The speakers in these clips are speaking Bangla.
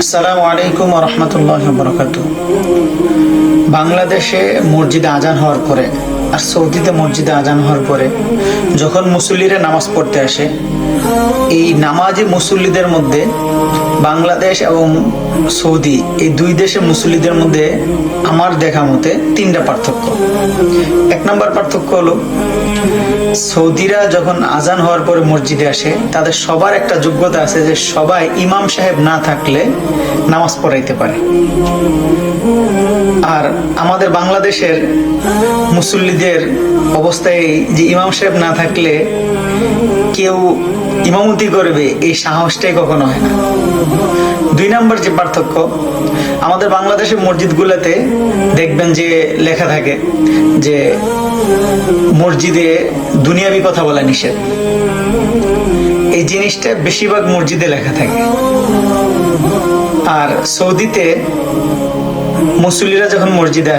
আসসালামু আলাইকুম ওয়া রাহমাতুল্লাহি ওয়া বারাকাতুহু। বাংলাদেশে মসজিদে আজান হওয়ার পরে আর সৌদিতে মসজিদে আজান হওয়ার পরে যখন মুসল্লিরা নামাজ পড়তে আসে, এই নামাজি মুসল্লিদের মধ্যে বাংলাদেশ এবং সৌদি এই দুই দেশের মুসল্লিদের মধ্যে আমার দেখা মতে তিনটা পার্থক্য। এক নম্বর পার্থক্য হলো, সৌদিরা যখন আজান হওয়ার পরে মসজিদে আসে তাদের সবার একটা যোগ্যতা আছে যে সবাই ইমাম সাহেব না থাকলে নামাজ পড়াইতে পারে। আর আমাদের বাংলাদেশের মুসল্লিদের অবস্থায় যে ইমাম সাহেব না থাকলে কেউ ইমামতি করবে এই সাহসটাই কখনো হয় না। দুই নম্বর যে পার্থক্য, আমাদের বাংলাদেশের মসজিদগুলোতে দেখবেন যে লেখা থাকে যে মসজিদে দুনিয়াবি কথা বলা নিষেধ। এই জিনিসটা বেশিরভাগ মসজিদে লেখা থাকে। আর সৌদিতে মুসল্লিরা যখন মসজিদে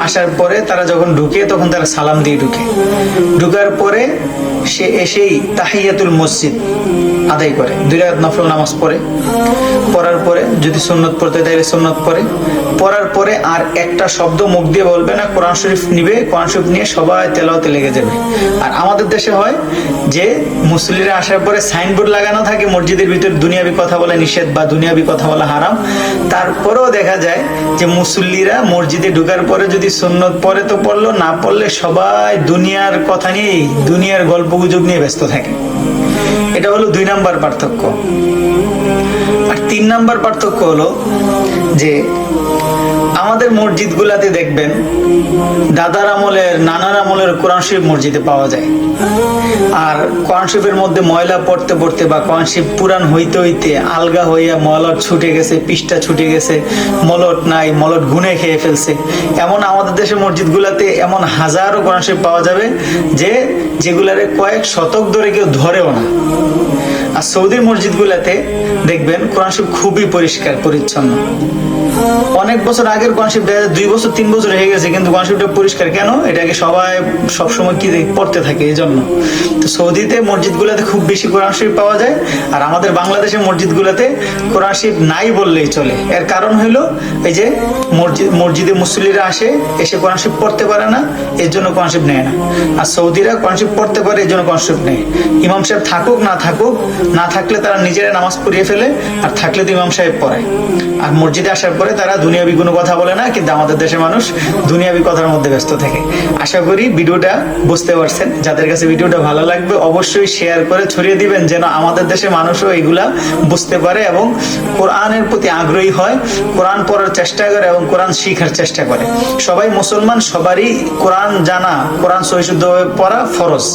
আসার পরে তারা যখন ঢুকে তখন তারা সালাম দিয়ে ঢুকার পরে সে এসেই তাহিয়াতুল মসজিদ আদায় করে, 2 রাকাত নফল নামাজ পড়ার পরে যদি সুন্নত পড়তে তাহলে সুন্নত পড়ার পরে আর একটা শব্দ মুখ দিয়ে বলবে না, কোরআন শরীফ নিবে, কোরআন শরীফ নিয়ে সবাই তেলাওয়াতে লেগে যাবে। আর আমাদের দেশে হয় যে মুসল্লিরা আসার পরে সাইনবোর্ড লাগানো থাকে মসজিদের ভিতরে দুনিয়াবি কথা বলা নিষেধ বা দুনিয়াবি কথা বলা হারাম। তারপরেও দেখা যায় যে মুসল্লিরা মসজিদে ঢুকার পরে যদি সুন্নত পড়ে তো পড়লো, না পড়লে সবাই দুনিয়ার কথা নিয়ে, দুনিয়ার গল্প গুজব নিয়ে ব্যস্ত থাকে। এটা হলো 2 নম্বর পার্থক্য। আর 3 নম্বর পার্থক্য হলো যে আমাদের মসজিদগুলাতে দেখবেন দাদার আমলের, নানার আমলের কোরআন শরীফ মসজিদে পাওয়া যায়। আর কোরআন শরীফের মধ্যে ময়লা পড়তে পড়তে বা কোরআন শরীফ পুরান হইতে হইতে আলগা হইয়া মলট ছুটে গেছে, পৃষ্ঠা ছুটে গেছে, মলট নাই, মলট গুনে খেয়ে ফেলছে। এমন আমাদের দেশের মসজিদগুলাতে এমন হাজারো কোরআন শরীফ পাওয়া যাবে যেগুলারে কয়েক শতক ধরে কেউ ধরেও না। আর সৌদির মসজিদগুলাতে দেখবেন কোরআন শরীফ খুবই পরিষ্কার পরিচ্ছন্ন। অনেক বছর আগের কোরআন শরীফ 2 বছর 3 বছর হয়ে গেছে, কিন্তু কোরআন শরীফটা পরিষ্কার কেন? এটাকে সবাই সবসময় কি পড়তে থাকে, এই জন্য। তো সৌদিতে মসজিদগুলোতে খুব বেশি কোরআন শরীফ পাওয়া যায়, আর আমাদের বাংলাদেশের মসজিদগুলোতে কোরআন শরীফ নাই বললেই চলে। এর কারণ হলো এই যে মসজিদে মুসল্লিরা এসে কোরআন শরীফ পড়তে পারে না, এর জন্য কোরআন শরীফ নেয় না। আর সৌদিরা কোরআন শরীফ পড়তে পারে, এর জন্য কোরআন শরীফ নেয়। ইমাম সাহেব থাকুক না থাকলে তারা নিজেরা নামাজ পড়িয়ে ফেলে, আর থাকলে তো ইমাম সাহেব পড়ায়। আর মসজিদে আসার পরে তারা দুনিয়াবি কোনো কথা বলে না, কিন্তু আমাদের দেশের মানুষ দুনিয়াবি কথার মধ্যে ব্যস্ত থাকে। আশা করি ভিডিওটা বুঝতে পারছেন। যাদের কাছে ভিডিওটা ভালো লাগবে অবশ্যই শেয়ার করে ছড়িয়ে দিবেন, যেন আমাদের দেশের মানুষও এগুলা বুঝতে পারে এবং কোরআনের প্রতি আগ্রহী হয়, কোরআন পড়ার চেষ্টা করে এবং কোরআন শিখার চেষ্টা করে। সবাই মুসলমান, সবারই কোরআন জানা, কোরআন সহিশুদ্ধভাবে পড়া ফরজ।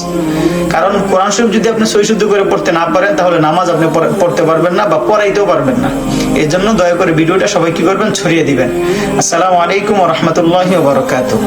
কারণ কোরআন শরীফ যদি আপনি সহিশুদ্ধ করে পড়তে না পারেন তাহলে নামাজ আপনি পড়তে পারবেন না বা পড়াইতেও পারবেন না। এর জন্য দয়া করে ভিডিওটা সবাই কি করবেন, ছড়িয়ে দিবেন। আসসালামু আলাইকুম ওয়া রাহমাতুল্লাহি ওয়া বারাকাতুহু।